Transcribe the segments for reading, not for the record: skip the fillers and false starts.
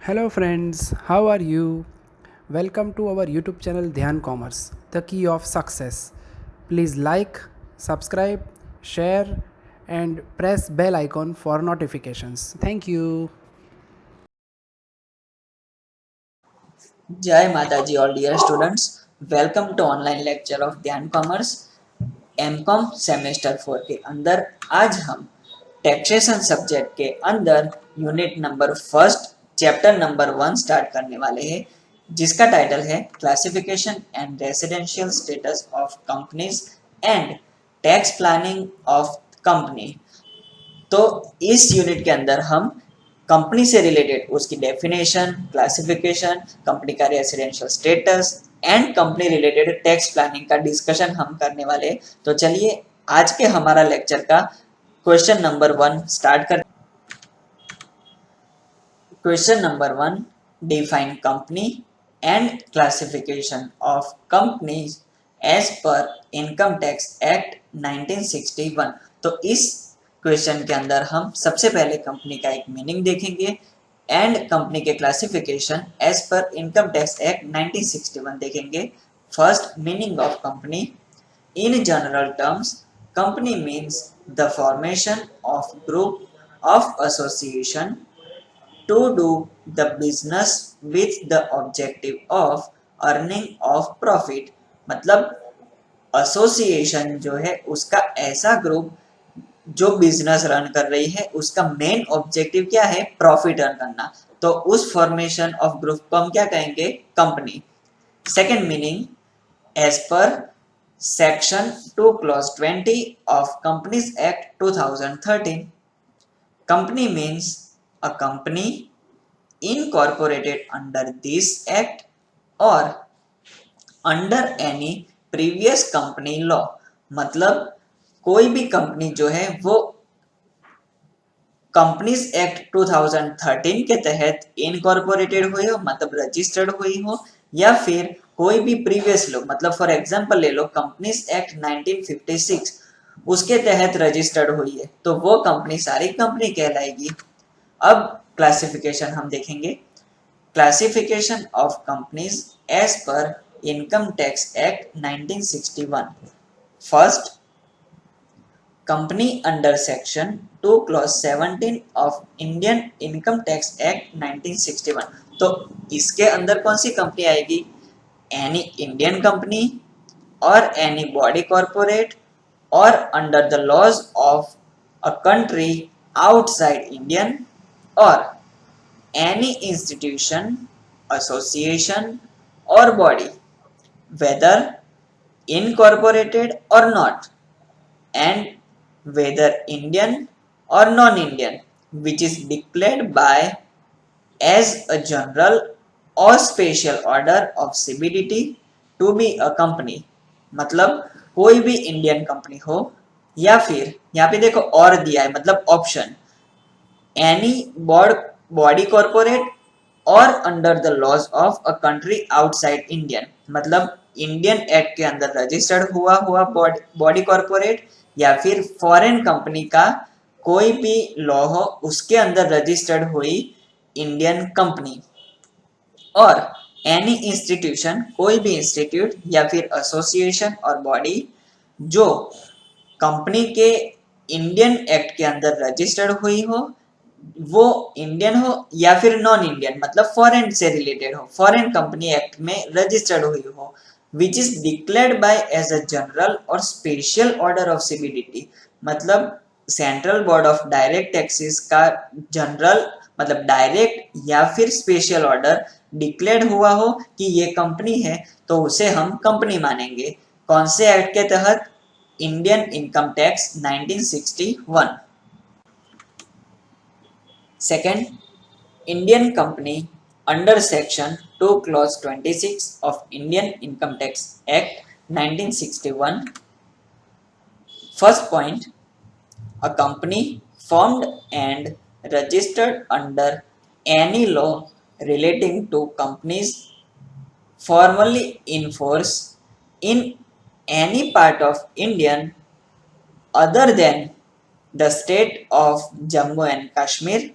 Hello friends, how are you? Welcome to our YouTube channel Dhyan Commerce, the key of success. Please like, subscribe, share and press bell icon for notifications. Thank you. जय माता जी all dear students. Welcome to online lecture of Dhyan commerce MCom semester 4 के अंदर आज हम taxation subject के अंदर unit number first chapter number 1 start करने वाले हैं, जिसका टाइटल है classification and residential status of companies and tax planning of company. तो इस यूनिट के अंदर हम कंपनी से रिलेटेड उसकी डेफिनेशन, क्लासिफिकेशन, कंपनी का residential status and company related tax planning का डिस्कशन हम करने वाले। तो चलिए आज के हमारा लेक्चर का क्वेश्चन नंबर 1 स्टार्ट कर। Question number 1, define company and classification of companies as per income tax act 1961। तो इस क्वेश्चन के अंदर हम सबसे पहले कंपनी का एक मीनिंग देखेंगे एंड कंपनी के classification as per income tax act 1961 देखेंगे। First, meaning of company. In general terms, company means the formation of group of association to do the business with the objective of earning of profit। मतलब association जो है उसका ऐसा group जो business run कर रही है, उसका मेन ऑब्जेक्टिव क्या है? प्रॉफिट अर्न करना। तो उस फॉर्मेशन ऑफ ग्रुप को हम क्या कहेंगे? Company. Second meaning, as per section 2 clause 20 of companies act 2013, company means a company incorporated under this act or under any previous company law। मतलब कोई भी कंपनी जो है वो कंपनीज एक्ट 2013 के तहत इनकॉर्पोरेटेड हुई हो, मतलब रजिस्टर्ड हुई हो, या फिर कोई भी प्रीवियस लो, मतलब फॉर एग्जांपल ले लो कंपनीज एक्ट 1956 उसके तहत रजिस्टर्ड हुई है, तो वो कंपनी सारी कंपनी कहलाएगी। अब क्लासिफिकेशन हम देखेंगे। Classification of companies as per income tax act 1961। First, company under section 2 clause 17 of Indian income tax act 1961। तो इसके अंदर कौन सी कंपनी आएगी? एनी इंडियन कंपनी और एनी बॉडी कॉर्पोरेट और under the laws of a country outside Indian और any institution, association or body, whether incorporated or not, and whether Indian or non-Indian, which is declared by as a general or special order of CBDT to be a company। मतलब कोई भी Indian company हो या फिर यहाँ पे देखो और दिया है, मतलब ऑप्शन एनी बॉडी कॉर्पोरेट और under the laws of a country outside Indian, मतलब इंडियन एक्ट के अंदर रजिस्टर्ड हुआ हुआ बॉडी कॉर्पोरेट या फिर फॉरेन कंपनी का कोई भी लॉ हो उसके अंदर रजिस्टर्ड हुई इंडियन कंपनी, और एनी इंस्टीट्यूशन, कोई भी इंस्टीट्यूट या फिर एसोसिएशन और बॉडी जो कंपनी के इंडियन एक्ट के अंदर रजिस्टर्ड हुई हो, वो इंडियन हो या फिर नॉन इंडियन, मतलब फॉरेन से रिलेटेड हो, फॉरेन कंपनी एक्ट में रजिस्टर्ड हुई हो, which is declared by as a general और स्पेशल ऑर्डर ऑफ सीबीडीटी। मतलब central board of direct taxes का जनरल, मतलब डायरेक्ट या फिर स्पेशल ऑर्डर डिक्लेयर्ड हुआ हो कि ये कंपनी है, तो उसे हम कंपनी मानेंगे। कौन से एक्ट के तहत? Indian income tax 1961। Second, Indian company under section 2 clause 26 of Indian Income Tax Act 1961। First point, a company formed and registered under any law relating to companies formally in force in any part of Indian other than the state of Jammu and Kashmir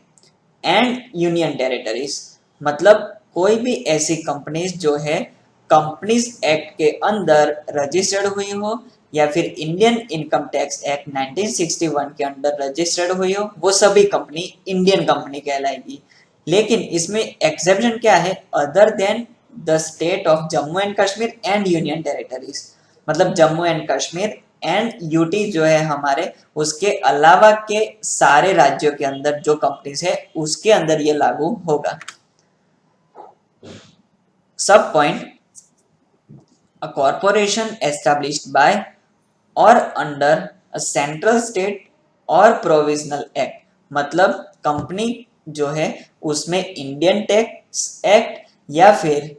and union territories। मतलब कोई भी ऐसी companies जो है companies act के अंदर registered हुई हो या फिर इंडियन इनकम टैक्स एक्ट 1961 के अंडर रजिस्टर्ड हुई हो, वो सभी कंपनी इंडियन कंपनी कहलाएगी। लेकिन इसमें एक्सेप्शन क्या है, other than the state of Jammu and Kashmir and union territories, मतलब Jammu and Kashmir and UT जो है हमारे, उसके अलावा के सारे राज्यों के अंदर जो कंपनीज है उसके अंदर ये लागू होगा। सब point, a corporation established by or under a central state or provisional act, मतलब कंपनी जो है उसमें इंडियन टैक्स एक्ट या फिर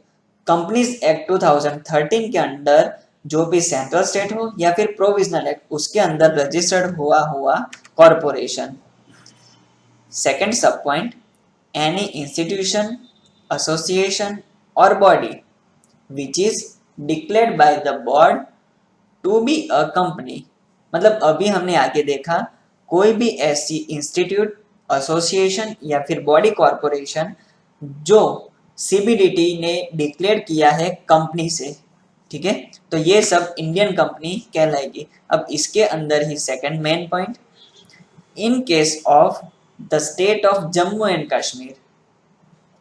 कंपनीज एक्ट 2013 के अंडर जो भी सेंट्रल स्टेट हो या फिर प्रोविजनल एक्ट उसके अंदर रजिस्टर्ड हुआ कॉरपोरेशन। सेकेंड सब पॉइंट, एनी इंस्टीट्यूशन, एसोसिएशन और body which is declared by the board to be a company, मतलब अभी हमने आगे देखा कोई भी ऐसी इंस्टीट्यूट, एसोसिएशन या फिर बॉडी कॉरपोरेशन जो सीबीडीटी ने डिक्लेयर किया है कंपनी से, ठीक है, तो ये सब इंडियन कंपनी कहलाएगी। अब इसके अंदर ही second main point, in case of the state of Jammu and Kashmir,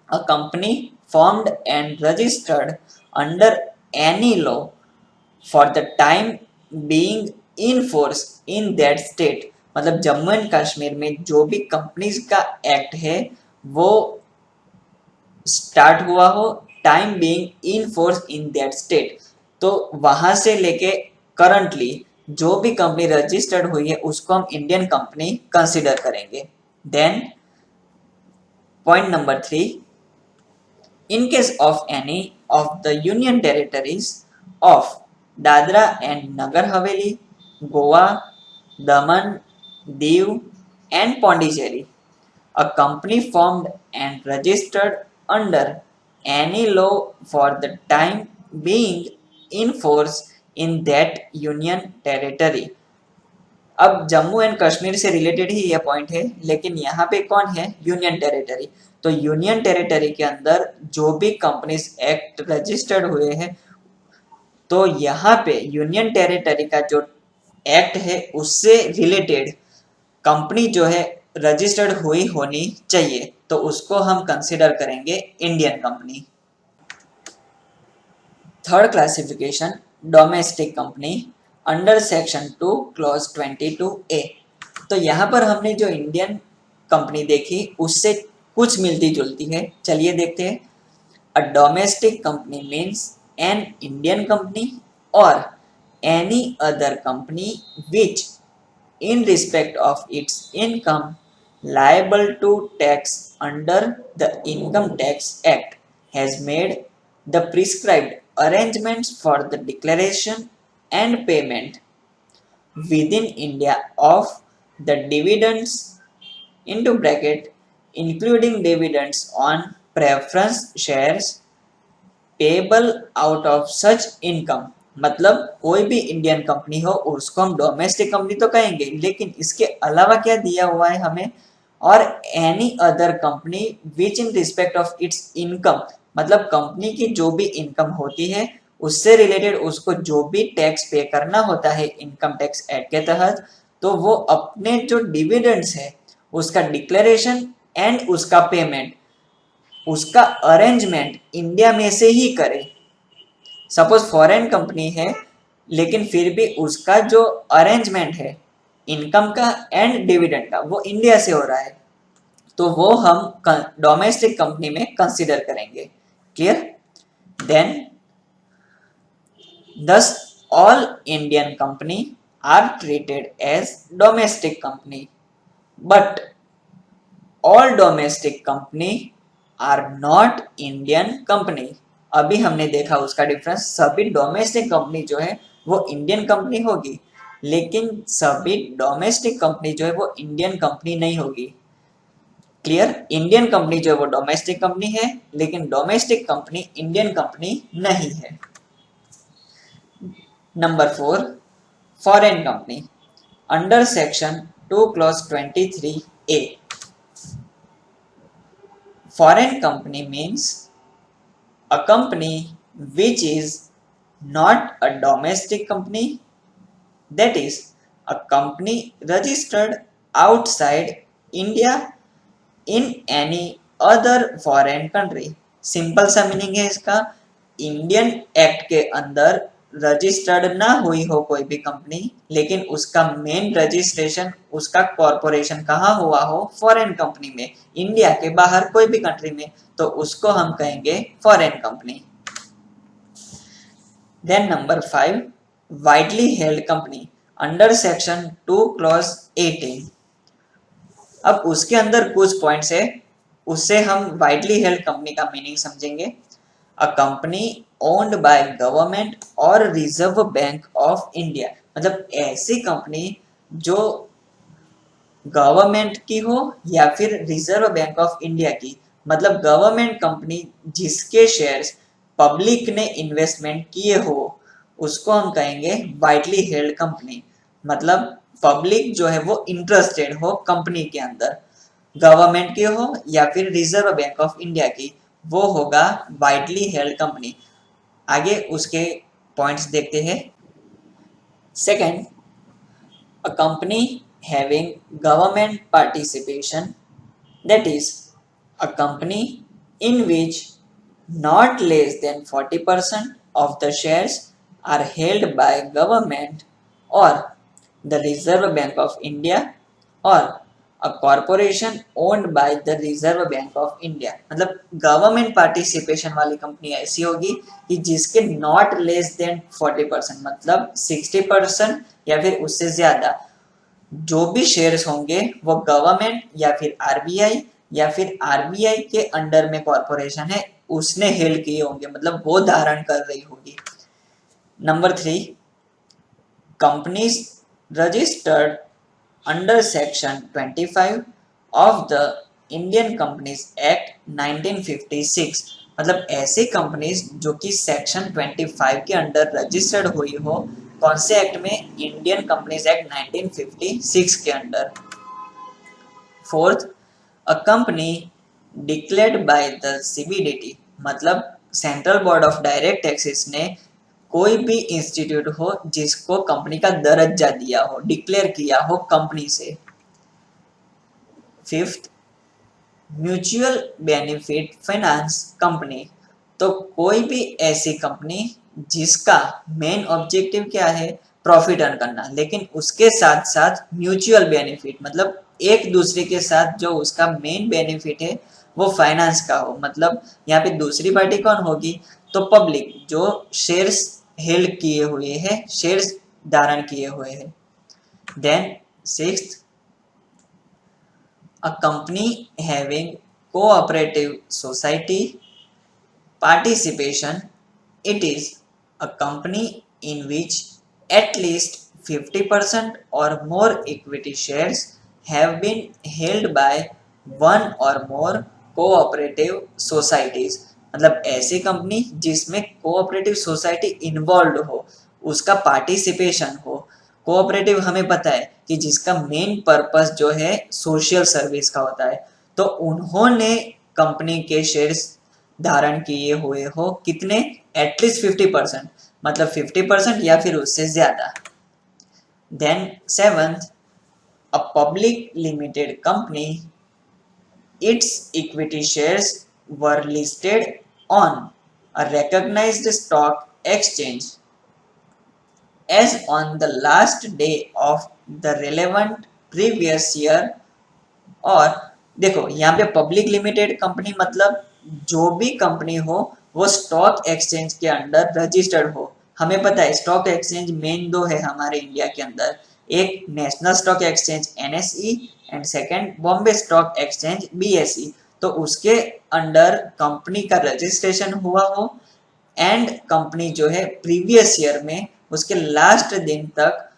a company formed and registered under any law for the time being in force in that state, मतलब जम्मू एंड कश्मीर में जो भी कंपनीज का एक्ट है वो स्टार्ट हुआ हो time being in force in that state, तो वहां से लेके करंटली जो भी कंपनी रजिस्टर्ड हुई है उसको हम इंडियन कंपनी कंसिडर करेंगे। Then point number 3, in case of any of the union territories of Dadra and Nagar Haveli, Goa, Daman, Diu and Pondicherry, a company formed and registered under any law for the time being in force in that union territory। अब Jammu and Kashmir से related ही यह point है, लेकिन यहाँ पे कौन है, union territory. तो यूनियन टेरिटरी के अंदर जो भी कंपनीज एक्ट रजिस्टर्ड हुए हैं, तो यहाँ पे यूनियन टेरिटरी का जो एक्ट है उससे रिलेटेड कंपनी जो है रजिस्टर्ड हुई होनी चाहिए, तो उसको हम कंसिडर करेंगे Indian company. Third classification, domestic company under section 2 clause 22A। तो यहाँ पर हमने जो इंडियन कंपनी देखी उससे कुछ मिलती जुलती है, चलिए देखते हैं। A domestic company means an Indian company और any other company which in respect of its income liable to tax under the Income Tax Act has made the prescribed arrangements for the declaration and payment within India of the dividends into bracket including dividends on preference shares payable out of such income, मतलब कोई भी Indian company हो उसको हम domestic company तो कहेंगे, लेकिन इसके अलावा क्या दिया हुआ है हमें, और any other company which in respect of its income, मतलब कंपनी की जो भी इनकम होती है उससे रिलेटेड उसको जो भी टैक्स पे करना होता है इनकम टैक्स एक्ट के तहत, तो वो अपने जो डिविडेंड्स है उसका डिक्लेरेशन एंड उसका पेमेंट, उसका अरेंजमेंट इंडिया में से ही करे। सपोज फॉरेन कंपनी है लेकिन फिर भी उसका जो अरेंजमेंट है इनकम का एंड डिविडेंड का वो इंडिया से हो रहा है, तो वो हम डोमेस्टिक कंपनी में कंसिडर करेंगे। Clear? Then thus all Indian company are treated as domestic company, but all domestic company are not Indian company. अभी हमने देखा उसका डिफरेंस, सभी डोमेस्टिक कंपनी जो है वो इंडियन कंपनी होगी, लेकिन सभी डोमेस्टिक कंपनी जो है वो इंडियन कंपनी नहीं होगी। क्लियर? इंडियन कंपनी जो है वो डोमेस्टिक कंपनी है, लेकिन डोमेस्टिक कंपनी इंडियन कंपनी नहीं है। Number 4, foreign company under section 2 clause 23A। Foreign company means a company which is not a domestic company, that is, a company registered outside India in any other foreign country. Simple सा meaning है इसका, Indian act के अंदर registered ना हुई हो कोई भी कंपनी, लेकिन उसका मेन रजिस्ट्रेशन, उसका कॉरपोरेशन कहाँ हुआ हो, फॉरेन कंपनी में, इंडिया के बाहर कोई भी कंट्री में, तो उसको हम कहेंगे foreign company. Then number 5, widely held company under section 2 clause 18. अब उसके अंदर कुछ पॉइंट्स है, उससे हम वाइडली हेल्ड कंपनी का मीनिंग समझेंगे. A company owned by government और रिजर्व बैंक ऑफ इंडिया, मतलब ऐसी कंपनी जो गवर्नमेंट की हो या फिर रिजर्व बैंक ऑफ इंडिया की, मतलब गवर्नमेंट कंपनी जिसके शेयर्स पब्लिक ने इन्वेस्टमेंट किए हो, उसको हम कहेंगे वाइडली हेल्ड कंपनी. मतलब पब्लिक जो है वो इंटरेस्टेड हो कंपनी के अंदर, गवर्नमेंट की हो या फिर रिजर्व बैंक ऑफ इंडिया की, वो होगा वाइडली हेल्ड कंपनी. आगे उसके पॉइंट्स देखते हैं. Second, a company having government participation, that is, a company in which not less than 40% of the shares are held by government or the Reserve Bank of India or a corporation owned by the Reserve Bank of India. मतलब government participation वाली company ऐसी होगी कि जिसके not less than 40%, मतलब 60% या फिर उससे ज्यादा जो भी शेयर्स होंगे वो गवर्नमेंट या फिर आरबीआई या फिर आरबीआई के अंडर में कॉर्पोरेशन है उसने हेल्ड किए होंगे, मतलब वो धारण कर रही होगी. Number 3, companies registered under section 25 of the Indian companies act 1956, मतलब ऐसी कंपनीज जो कि सेक्शन 25 के अंडर रजिस्टर्ड हुई हो, कौन से एक्ट में, इंडियन कंपनीज एक्ट 1956 के under. Fourth, a company declared by the CBDT, मतलब central board of direct taxes ने कोई भी इंस्टीट्यूट हो जिसको कंपनी का दर्जा दिया हो, डिक्लेयर किया हो कंपनी से. Fifth, mutual benefit finance company, तो कोई भी ऐसी कंपनी जिसका मेन ऑब्जेक्टिव क्या है, प्रॉफिट अर्न करना, लेकिन उसके साथ साथ म्यूचुअल बेनिफिट, मतलब एक दूसरे के साथ जो उसका मेन बेनिफिट है वो फाइनेंस का हो. मतलब यहाँ पे दूसरी पार्टी कौन होगी, तो पब्लिक जो शेयर्स हेल्ड किए हुए हैं, शेयर्स धारण किए हुए हैं. Then sixth, a company having cooperative society participation, it is a company in which at least 50% or more equity shares have been held by one or more cooperative societies. मतलब ऐसी company जिसमें cooperative society involve हो, उसका participation हो. Cooperative हमें पता है कि जिसका मेन पर्पस जो है सोशल सर्विस का होता है, तो उन्होंने कंपनी के शेयर्स धारण किए हुए हो, कितने, एटलीस्ट 50%, मतलब 50% या फिर उससे ज्यादा. Then seventh, a public limited company, its equity shares were listed on a recognized stock exchange as on the last day of the relevant previous year. और देखो यहाँ पे पब्लिक लिमिटेड कंपनी मतलब जो भी कंपनी हो वो स्टॉक एक्सचेंज के अंडर रजिस्टर्ड हो. हमें पता है स्टॉक एक्सचेंज मेन दो है हमारे इंडिया के अंदर, एक national stock exchange NSE and second Bombay stock exchange BSE. तो उसके अंडर कंपनी का रजिस्ट्रेशन हुआ हो एंड कंपनी जो है प्रीवियस ईयर में उसके लास्ट दिन तक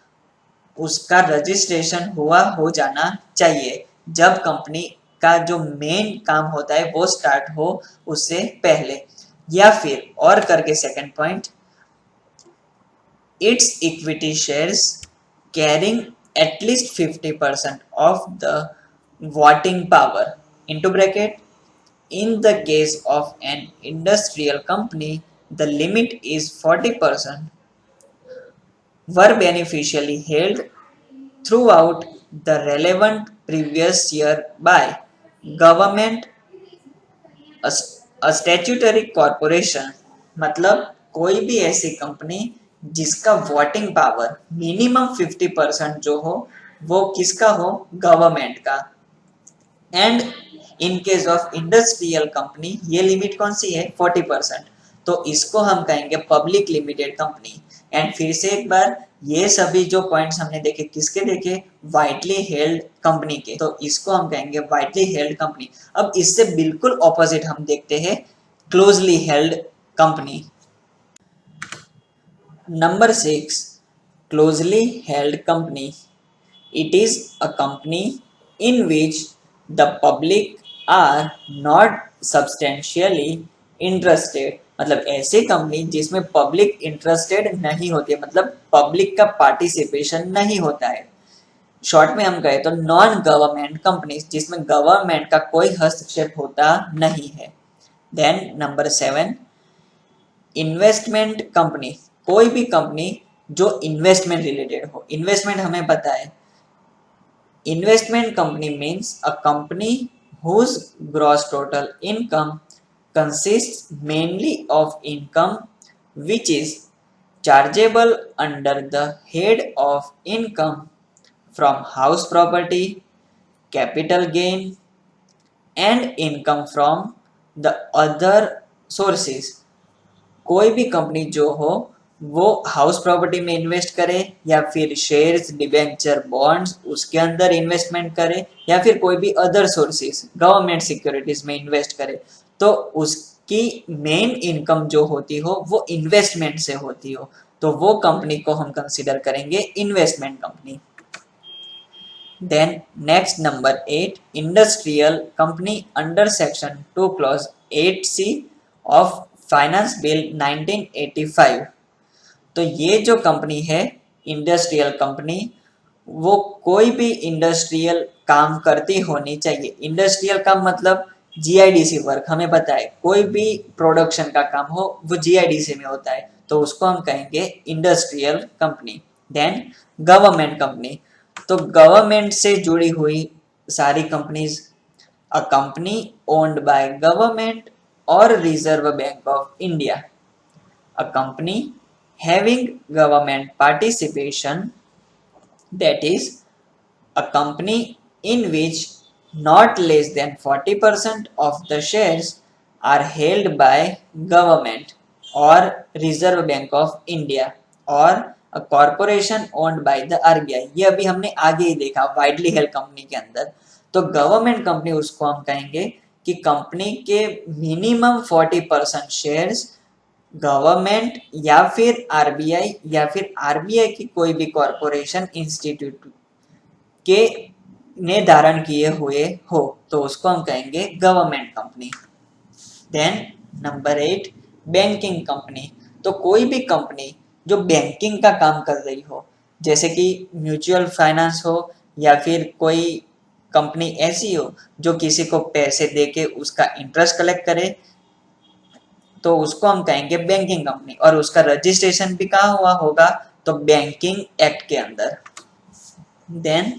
उसका रजिस्ट्रेशन हुआ हो जाना चाहिए, जब कंपनी का जो मेन काम होता है वो स्टार्ट हो उससे पहले. या फिर और करके second point, it's equity shares carrying at least 50% of the voting power, into bracket In the case of an industrial company, the limit is 40%, were beneficially held throughout the relevant previous year by government, a statutory corporation, मतलब कोई भी ऐसी company जिसका voting power minimum 50% जो हो वो किसका हो, गवर्नमेंट का। And in case of industrial company ये लिमिट कौन सी है, 40%, तो इसको हम कहेंगे पब्लिक लिमिटेड कंपनी। एंड फिर से एक बार, ये सभी जो पॉइंट्स हमने देखे किसके देखे, वाइडली हेल्ड कंपनी के, तो इसको हम कहेंगे वाइडली हेल्ड कंपनी। अब इससे बिल्कुल ऑपोजिट हम देखते हैं closely held company. Number 6, closely held company. It is a company in which the public are not substantially interested, मतलब ऐसी कंपनी जिसमें पब्लिक इंटरेस्टेड नहीं होती है, मतलब पब्लिक का पार्टिसिपेशन नहीं होता है। शॉर्ट में हम कहें तो नॉन गवर्नमेंट कंपनीज, जिसमें गवर्नमेंट का कोई हस्तक्षेप होता नहीं है। देन नंबर 7, इन्वेस्टमेंट कंपनी, कोई भी कंपनी जो इन्वेस्टमेंट रिलेटेड हो। इन्वेस्टमेंट हमें पता है, investment company means a company whose gross total income consists mainly of income which is chargeable under the head of income from house property, capital gain and income from the other sources। कोई भी company जो हो वो house property में invest करे या फिर shares, debenture, bonds उसके अंदर इन्वेस्टमेंट करे या फिर कोई भी अदर सोर्सेज गवर्नमेंट सिक्योरिटीज में इन्वेस्ट करे, तो उसकी मेन इनकम जो होती हो वो इन्वेस्टमेंट से होती हो, तो वो कंपनी को हम कंसिडर करेंगे investment company. Then next number 8, industrial company under section 2 clause 8C of finance bill 1985। तो ये जो कंपनी है इंडस्ट्रियल कंपनी, वो कोई भी इंडस्ट्रियल काम करती होनी चाहिए। इंडस्ट्रियल काम मतलब जीआईडीसी वर्क, हमें पता है कोई भी प्रोडक्शन का काम हो वो जीआईडीसी में होता है, तो उसको हम कहेंगे industrial company. Then government company, तो गवर्नमेंट से जुड़ी हुई सारी companies, a company owned by government or Reserve Bank of India, a company having government participation, that is a company in which not less than 40% of the shares are held by government or Reserve Bank of India or a corporation owned by the RBI। ये अभी हमने आगे ही देखा widely held company के अंदर। तो government company उसको हम कहेंगे कि कंपनी के मिनिमम 40% शेयर्स गवर्नमेंट या फिर आरबीआई या फिर आरबीआई की कोई भी कॉरपोरेशन इंस्टीट्यूट के ने धारण किए हुए हो, तो उसको हम कहेंगे government company. Then number 8, banking company, तो कोई भी कंपनी जो बैंकिंग का काम कर रही हो, जैसे कि म्यूचुअल फाइनेंस हो या फिर कोई कंपनी ऐसी हो जो किसी को पैसे देके उसका इंटरेस्ट कलेक्ट करे, तो उसको हम कहेंगे बैंकिंग कंपनी। और उसका रजिस्ट्रेशन भी कहाँ हुआ होगा, तो बैंकिंग एक्ट के अंदर। देन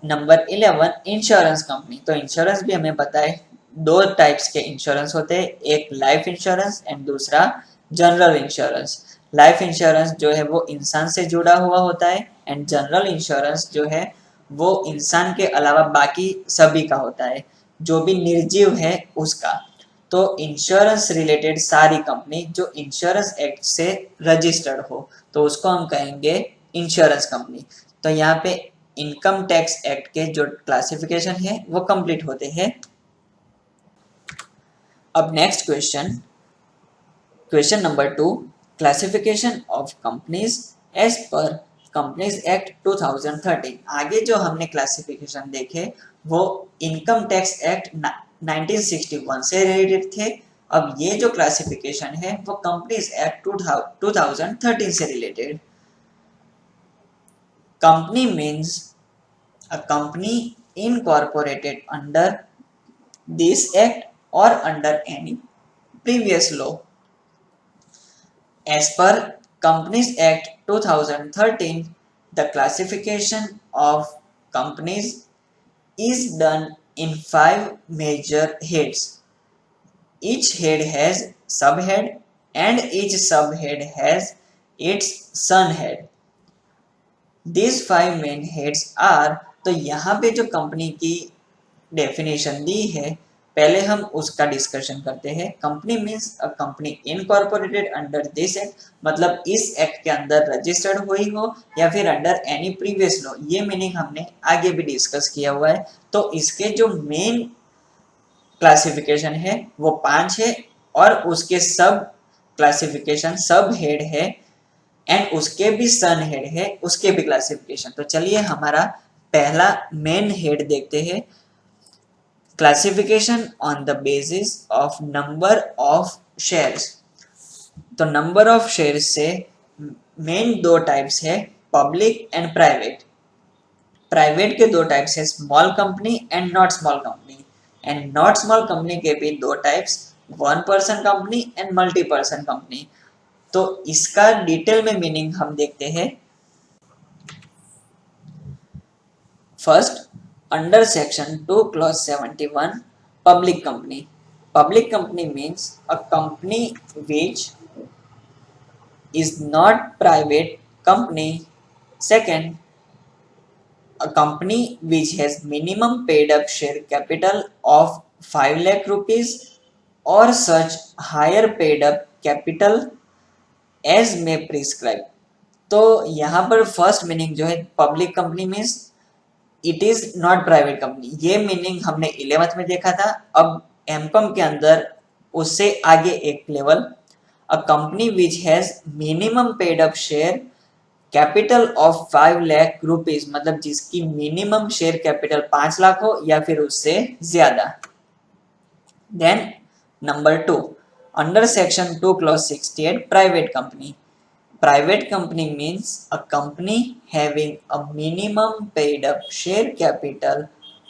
नंबर 11, इंश्योरेंस कंपनी, तो इंश्योरेंस भी हमें पता है दो टाइप्स के इंश्योरेंस होते हैं, एक लाइफ इंश्योरेंस एंड दूसरा जनरल इंश्योरेंस। लाइफ इंश्योरेंस जो है वो इंसान से जुड़ा हुआ होता है एंड जनरल इंश्योरेंस जो है वो इंसान के अलावा बाकी सभी का होता है, जो भी निर्जीव है उसका। तो इंश्योरेंस रिलेटेड सारी कंपनी जो इंश्योरेंस एक्ट से रजिस्टर्ड हो, तो उसको हम कहेंगे इंश्योरेंस कंपनी। तो यहाँ पे इनकम टैक्स एक्ट के जो क्लासिफिकेशन है वो कंप्लीट होते हैं। अब next question, question number 2, classification of companies as per companies act 2013। आगे जो हमने क्लासिफिकेशन देखे वो इनकम टैक्स एक्ट 1961 से रिलेटेड थे। अब ये जो क्लासिफिकेशन है वो कंपनीज एक्ट 2013 से related. Company means a company incorporated under this act or under any previous law. As per Companies Act 2013, the classification of companies is done in 5 major heads. Each head has subhead and each subhead has its subhead. These 5 main heads are, तो यहाँ पे जो company की definition दी है पहले हम उसका discussion करते हैं। Company means a company incorporated under this act, मतलब इस एक्ट के अंदर रजिस्टर्ड हुई हो या फिर अंडर एनी प्रीवियस लॉ, ये मीनिंग हमने आगे भी डिस्कस किया हुआ है। तो इसके जो मेन क्लासिफिकेशन है वो 5 है और उसके सब क्लासिफिकेशन सब हेड है एंड उसके भी सन हेड है, उसके भी क्लासिफिकेशन। तो चलिए हमारा पहला मेन हेड देखते हैं, classification on the basis of number of shares. तो नंबर ऑफ शेयर्स से मेन 2 टाइप्स है, पब्लिक एंड प्राइवेट। प्राइवेट के 2 टाइप्स है, small company and not small company. And not small company के भी 2 types, 1 person company and multi person company. तो इसका detail में मीनिंग हम देखते हैं। First, under section 2 clause 71, public company. Public company means a company which is not private company. Second, a company which has minimum paid up share capital of 5 lakh rupees or such higher paid up capital as may prescribe. तो यहाँ पर first meaning जो है public company means it is not private company, ये meaning हमने 11th में देखा था। अब एमकॉम के अंदर उससे आगे एक level, a company which has minimum paid up share capital of 5 lakh rupees, मतलब जिसकी मिनिमम शेयर कैपिटल 5 लाख हो या फिर उससे ज्यादा। Then number 2, under section 2 clause 68, private company. Private company means a company having a minimum paid up share capital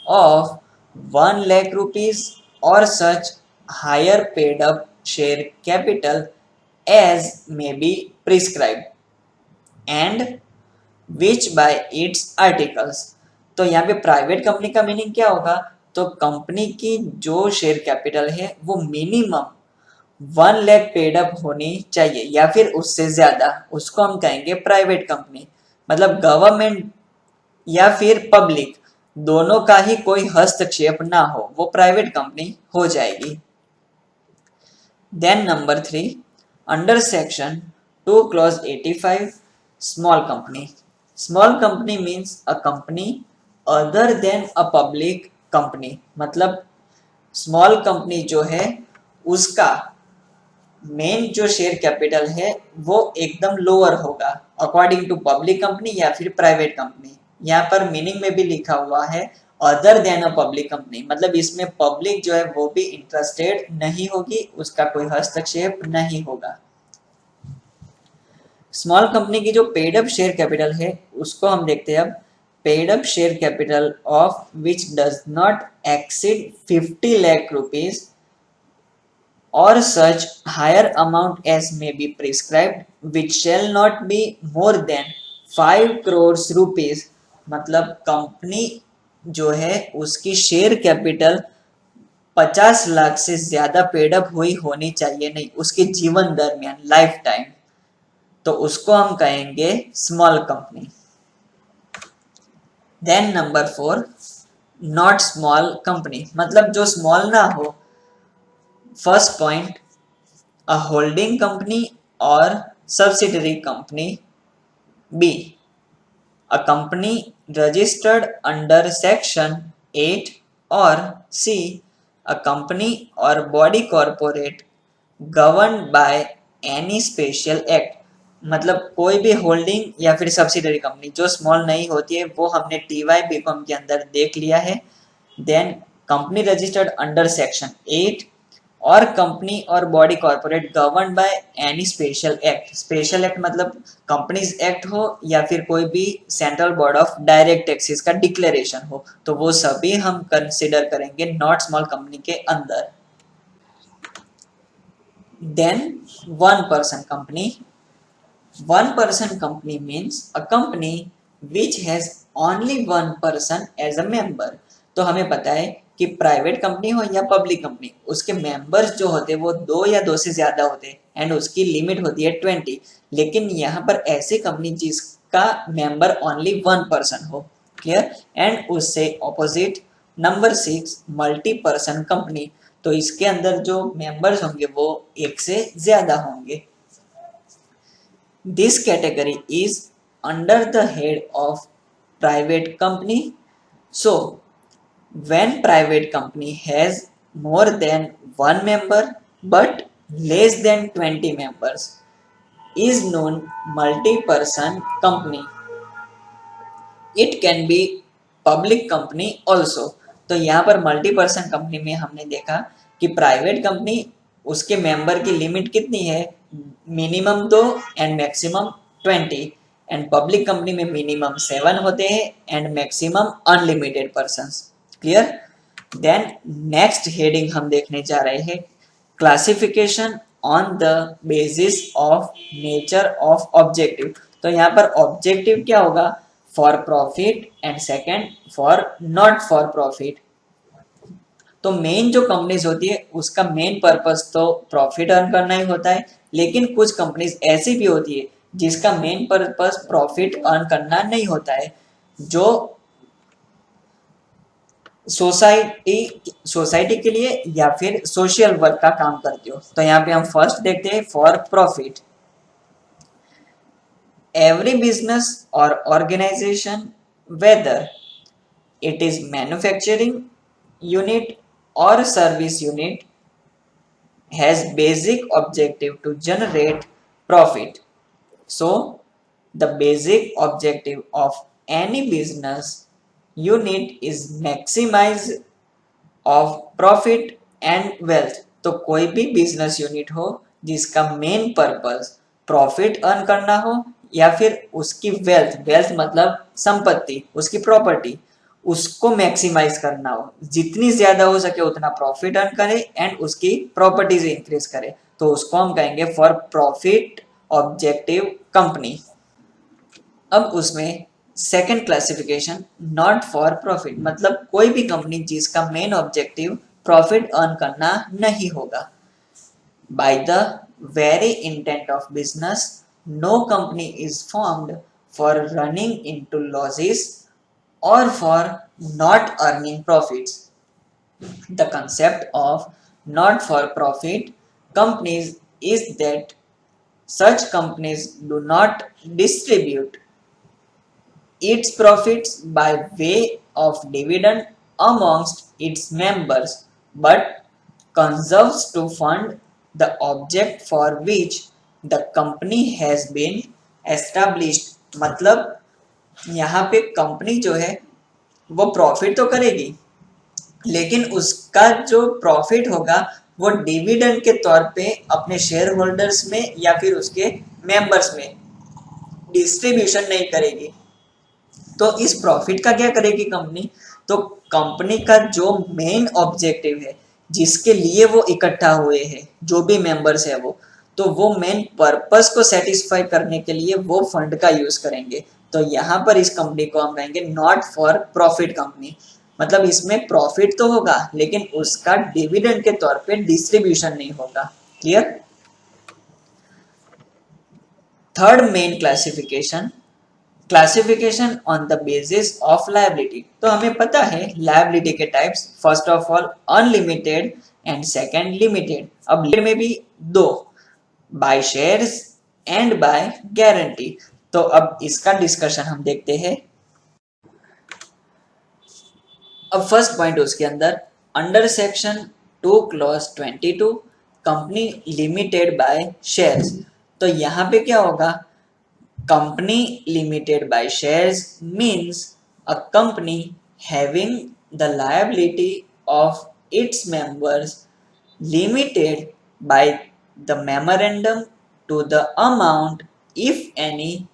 of 1 lakh rupees or such higher paid up share capital as may be prescribed and which by its articles. तो यहाँ पे private company का meaning क्या होगा, तो company की जो share capital है वो मिनिमम 1 लाख पेड अप होनी चाहिए या फिर उससे ज्यादा, उसको हम कहेंगे प्राइवेट कंपनी। मतलब गवर्नमेंट या फिर पब्लिक दोनों का ही कोई हस्तक्षेप ना हो, वो प्राइवेट कंपनी हो जाएगी। Then number 3, under section 2 clause 85, small company. Small company means a company other than a public company, मतलब स्मॉल कंपनी जो है उसका मेन जो शेयर कैपिटल है वो एकदम लोअर होगा अकॉर्डिंग टू पब्लिक कंपनी या फिर प्राइवेट कंपनी। यहाँ पर मीनिंग में भी लिखा हुआ है other than a public company, मतलब इसमें पब्लिक जो है वो भी इंटरेस्टेड नहीं होगी, उसका कोई हस्तक्षेप नहीं होगा। स्मॉल कंपनी की जो पेड अप शेयर कैपिटल है उसको हम देखते हैं अब। Paid up share capital of which does not exceed 50 lakh rupees or such higher amount as may be prescribed which shall not be more than 5 crores rupees, मतलब company जो है उसकी शेयर कैपिटल 50 लाख से ज्यादा पेडअप हुई होनी चाहिए नहीं उसके जीवन दरमियान, लाइफ टाइम, तो उसको हम कहेंगे small company. Then number 4, not small company, मतलब जो स्मॉल ना हो। First point, a holding company और subsidiary company. B, a company registered under section 8 और सी, अ कंपनी और body corporate governed by any special act, मतलब कोई भी होल्डिंग या फिर सब्सिडरी कंपनी जो स्मॉल नहीं होती है वो हमने TY BCom के अंदर देख लिया है। Then company registered under section 8 और कंपनी और body corporate govern by any special act. Special act मतलब कंपनीज एक्ट हो या फिर कोई भी central board of direct taxes का डिक्लेरेशन हो, तो वो सभी हम कंसिडर करेंगे नॉट स्मॉल कंपनी के अंदर। Then one person company. One person company means a company which has only one person as a member. तो हमें पता है कि प्राइवेट कंपनी हो या पब्लिक कंपनी, उसके मेंबर्स जो होते हैं वो दो या दो से ज्यादा होते हैं एंड उसकी लिमिट होती है 20। लेकिन यहाँ पर ऐसी कंपनी जिसका मेंबर ओनली वन पर्सन हो, क्लियर। एंड उससे opposite number 6 multi person company. तो इसके अंदर जो मेंबर्स होंगे वो एक से ज्यादा होंगे। This category is under the head of private company. So, when private company has more than one member but less than 20 members is known multi-person company. It can be public company also. तो यहाँ पर multi person company में हमने देखा कि private company उसके member की limit कितनी है, minimum 2 and maximum 20। And public company में मिनिमम 7 होते हैं and maximum unlimited persons, clear. Then next heading हम देखने जा रहे हैं classification on the basis of nature of objective. तो यहाँ पर ऑब्जेक्टिव क्या होगा, for profit and second for not for profit. तो मेन जो कंपनीज होती है उसका मेन पर्पस तो प्रॉफिट अर्न करना ही होता है, लेकिन कुछ कंपनीज ऐसी भी होती है जिसका मेन पर्पस प्रॉफिट अर्न करना नहीं होता है, जो सोसाइटी के लिए या फिर सोशल वर्क का काम करती हो। तो यहाँ पे हम फर्स्ट देखते हैं for profit. Every business or organization, whether it is manufacturing unit or service unit, has basic objective to generate profit. So, the basic objective of any business unit is maximize of profit and wealth। तो कोई भी business unit हो जिसका main purpose profit earn करना हो या फिर उसकी वेल्थ मतलब संपत्ति, उसकी प्रॉपर्टी, उसको मैक्सिमाइज करना हो, जितनी ज्यादा हो सके उतना प्रॉफिट अर्न करे एंड उसकी प्रॉपर्टीज इंक्रीज करे, तो उसको हम कहेंगे फॉर प्रॉफिट ऑब्जेक्टिव कंपनी। अब उसमें second classification not for profit, मतलब कोई भी कंपनी जिसका मेन ऑब्जेक्टिव प्रॉफिट अर्न करना नहीं होगा। By the very intent of business no company is formed for running into losses और for not earning profits. The concept of not for profit companies is that such companies do not distribute its profits by way of dividend amongst its members but conserves to fund the object for which the company has been established। मतलब यहाँ पे company जो है वो profit तो करेगी, लेकिन उसका जो प्रॉफिट होगा वो डिविडेंड के तौर पे अपने शेयर होल्डर्स में या फिर उसके मेंबर्स में डिस्ट्रीब्यूशन नहीं करेगी। तो इस प्रॉफिट का क्या करेगी कंपनी, तो कंपनी का जो मेन ऑब्जेक्टिव है जिसके लिए वो इकट्ठा हुए हैं, जो भी मेंबर्स है वो, तो वो मेन पर्पस को सेटिस्फाई करने के लिए वो फंड का यूज करेंगे। तो यहाँ पर इस कंपनी को हम कहेंगे नॉट फॉर प्रॉफिट कंपनी। मतलब इसमें प्रॉफिट तो होगा लेकिन उसका डिविडेंड के तौर पे डिस्ट्रीब्यूशन नहीं होगा, clear. Third main classification on the basis of liability. तो हमें पता है लायबिलिटी के types, first of all unlimited and second limited. अब लिमिटेड में भी दो, by shares and by guarantee. तो अब इसका डिस्कशन हम देखते हैं। अब फर्स्ट पॉइंट उसके अंदर under section 2 clause 22 company limited by shares. तो यहाँ पे क्या होगा, company limited by shares means a company having the liability of its members limited by the memorandum to the amount, if any,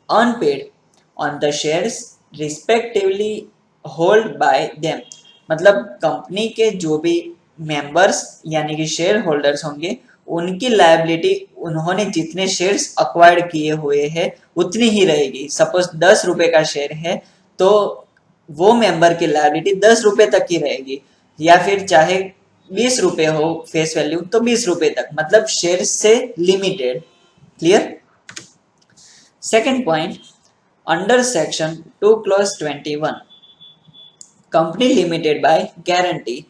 unpaid on the shares respectively held by them. मतलब company के जो भी members यानी कि share holders होंगे उनकी liability उन्होंने जितने शेयर्स अक्वायर्ड किए हुए हैं उतनी ही रहेगी। सपोज 10 रुपए का शेयर है तो वो मेंबर की लायबिलिटी 10 रुपए तक ही रहेगी, या फिर चाहे 20 रुपए हो फेस वैल्यू तो 20 रुपए तक, मतलब शेयर से limited. Clear? Second point, under section 2 clause 21 company limited by guarantee,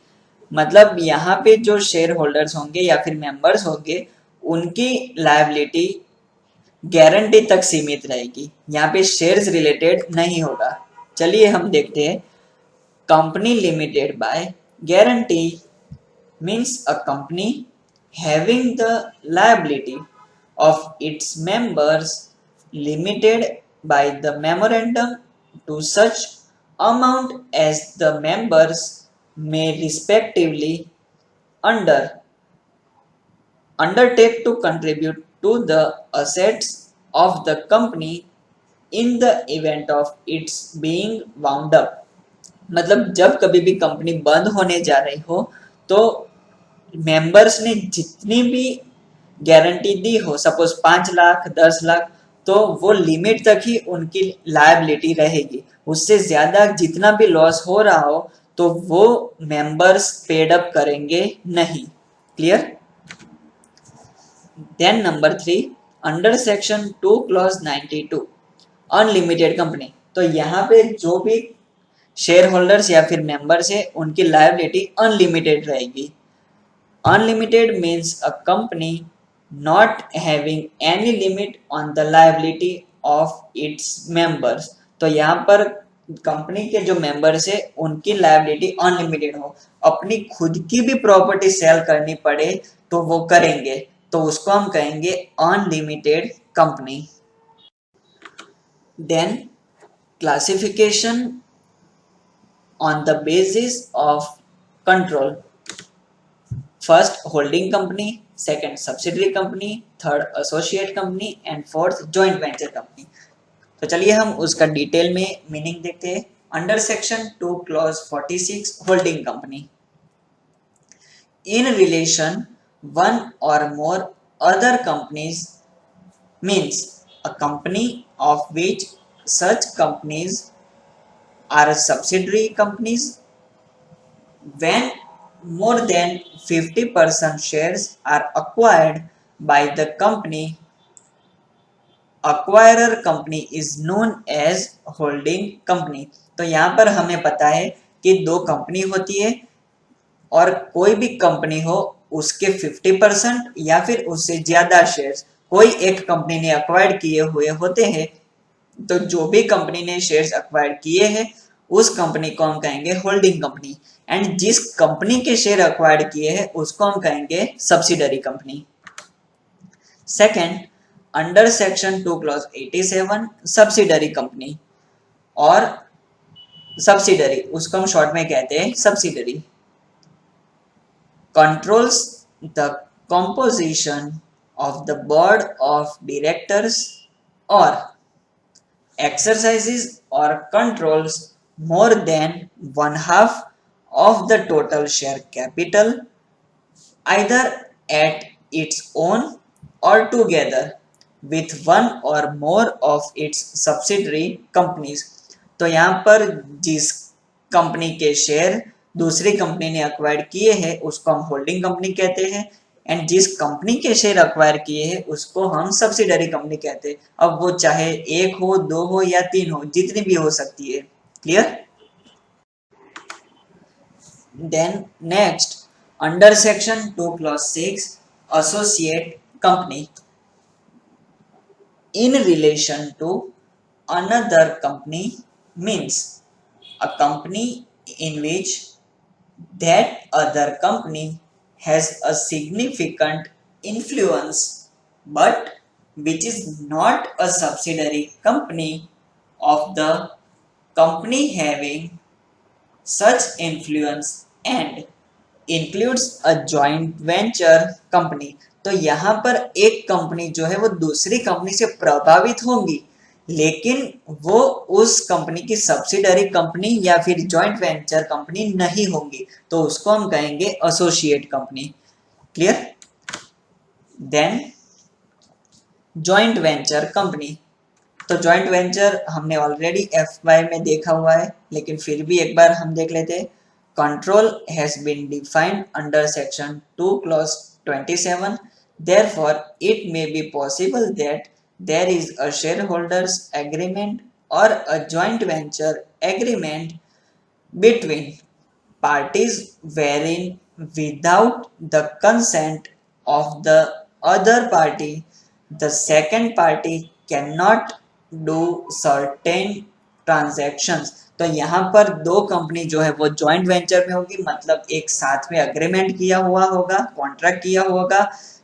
मतलब यहाँ पे जो शेयर होल्डर्स होंगे या फिर मेंबर्स होंगे उनकी लायबिलिटी गारंटी तक सीमित रहेगी, यहाँ पे शेयर्स रिलेटेड नहीं होगा। चलिए हम देखते हैं। Company limited by guarantee means a company having the liability of its members limited by the memorandum to such amount as the members may respectively under undertake to contribute to the assets of the company in the event of its being wound up। मतलब जब कभी भी company बंद होने जा रही हो तो मेंबर्स ने जितनी भी गारंटी दी हो, सपोज 5 लाख 10 लाख, तो वो लिमिट तक ही उनकी लायबिलिटी रहेगी। उससे ज्यादा जितना भी लॉस हो रहा हो तो वो मेंबर्स पेड अप करेंगे नहीं। Clear? Then number 3, under section 2 clause 92 unlimited company, तो यहाँ पे जो भी शेयर होल्डर्स या फिर मेंबर्स है उनकी लायबिलिटी अनलिमिटेड रहेगी। Unlimited means a company not having any limit on the liability of its members। तो यहाँ पर कंपनी के जो मेंबर्स है उनकी लायबिलिटी अनलिमिटेड हो, अपनी खुद की भी प्रॉपर्टी सेल करनी पड़े तो वो करेंगे, तो उसको हम कहेंगे unlimited company. Then classification on the basis of control, first holding company, second subsidiary company, third associate company and fourth joint venture company. तो चलिए हम उसका डिटेल में मीनिंग देखते हैं। Under section 2 clause 46 holding company, in relation one और more other companies means a company of which such companies are subsidiary companies when more than 50% shares are acquired by the company, acquirer company is known as holding company। तो यहाँ पर हमें पता है कि दो company होती है और कोई भी कंपनी हो उसके 50% या फिर उससे ज्यादा शेयर्स कोई एक कंपनी ने अक्वायर्ड किए हुए होते हैं, तो जो भी कंपनी ने शेयर्स अक्वायर किए हैं उस कंपनी को हम कहेंगे होल्डिंग कंपनी, एंड जिस कंपनी के शेयर अक्वायर्ड किए हैं उसको हम कहेंगे subsidiary company. Second, under section 2 clause 87 subsidiary company, और सब्सिडरी उसको हम शॉर्ट में कहते हैं subsidiary, controls the composition of the board of directors और exercises or controls more than one half of the total share capital either at its own or together with one or more of its subsidiary companies। तो यहाँ पर जिस company के share दूसरी company ने acquire किए हैं उसको हम होल्डिंग कंपनी कहते हैं, एंड जिस कंपनी के शेयर अक्वायर किए हैं उसको हम सब्सिडरी कंपनी कहते हैं। अब वो चाहे एक हो, दो हो या तीन हो, जितनी भी हो सकती है। Clear? Then next, under section 2 clause 6 associate company, in relation to another company means a company in which that other company has a significant influence but which is not a subsidiary company of the company having such influence and includes a joint venture company. तो यहाँ पर एक company जो है वो दूसरी company से प्रभावित होंगी, लेकिन वो उस कंपनी की सब्सिडरी कंपनी या फिर जॉइंट वेंचर कंपनी नहीं होंगी, तो उसको हम कहेंगे associate company. Clear? Then joint venture company. तो जॉइंट वेंचर हमने ऑलरेडी FY में देखा हुआ है, लेकिन फिर भी एक बार हम देख लेते हैं। Control has been defined under section 2 clause 27, therefore it may be possible that there is a shareholders agreement or a joint venture agreement between parties wherein without the consent of the other party the second party cannot do certain transactions। तो यहाँ पर दो company जो है वो joint venture में होगी, मतलब एक साथ में अग्रीमेंट किया हुआ होगा, कॉन्ट्रैक्ट किया होगा।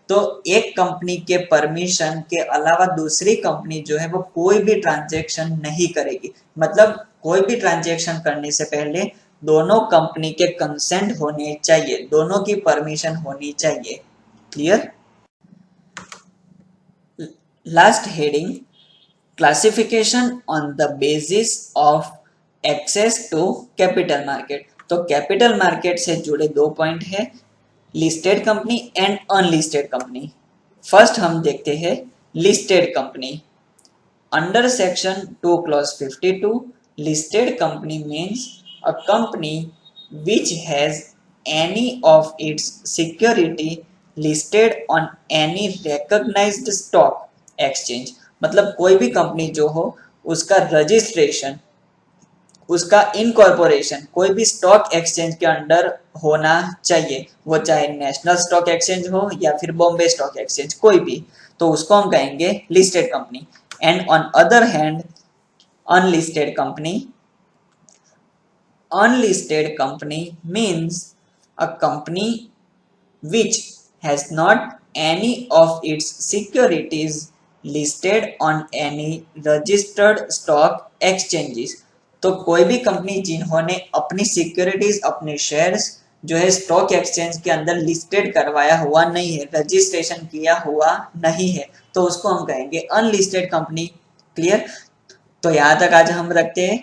तो एक कंपनी के परमिशन के अलावा दूसरी कंपनी जो है वो कोई भी ट्रांजेक्शन नहीं करेगी, मतलब कोई भी ट्रांजेक्शन करने से पहले दोनों कंपनी के कंसेंट होने चाहिए, दोनों की परमिशन होनी चाहिए। Clear? Last heading, classification on the basis of access to capital market. तो कैपिटल मार्केट से जुड़े दो पॉइंट है, listed company and unlisted company. First हम देखते हैं listed company. Under section 2 clause 52, listed company means a company which has any of its security listed on any recognized stock exchange। मतलब कोई भी कंपनी जो हो उसका रजिस्ट्रेशन, उसका इनकॉर्पोरेशन कोई भी स्टॉक एक्सचेंज के अंडर होना चाहिए, वो चाहे नेशनल स्टॉक एक्सचेंज हो या फिर बॉम्बे स्टॉक एक्सचेंज, कोई भी, तो उसको हम कहेंगे listed company. And on other hand unlisted company, unlisted company means a company which has not any of its securities listed on any registered stock exchanges। तो कोई भी कंपनी जिन्होंने अपनी सिक्योरिटीज, अपने शेयर्स जो है स्टॉक एक्सचेंज के अंदर लिस्टेड करवाया हुआ नहीं है, रजिस्ट्रेशन किया हुआ नहीं है, तो उसको हम कहेंगे अनलिस्टेड कंपनी। क्लियर? तो यहाँ तक आज हम रखते हैं।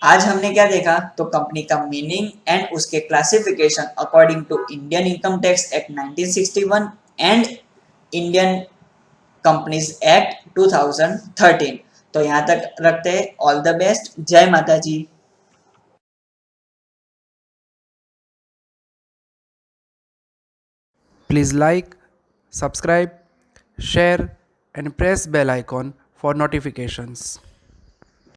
आज हमने क्या देखा? तो कंपनी का मीनिंग एंड उसके classification according to Indian income tax act 1961 and Indian companies act 2013। तो यहाँ तक रखते हैं। All the best. जय माता जी। Please like, subscribe, share and press bell icon for notifications.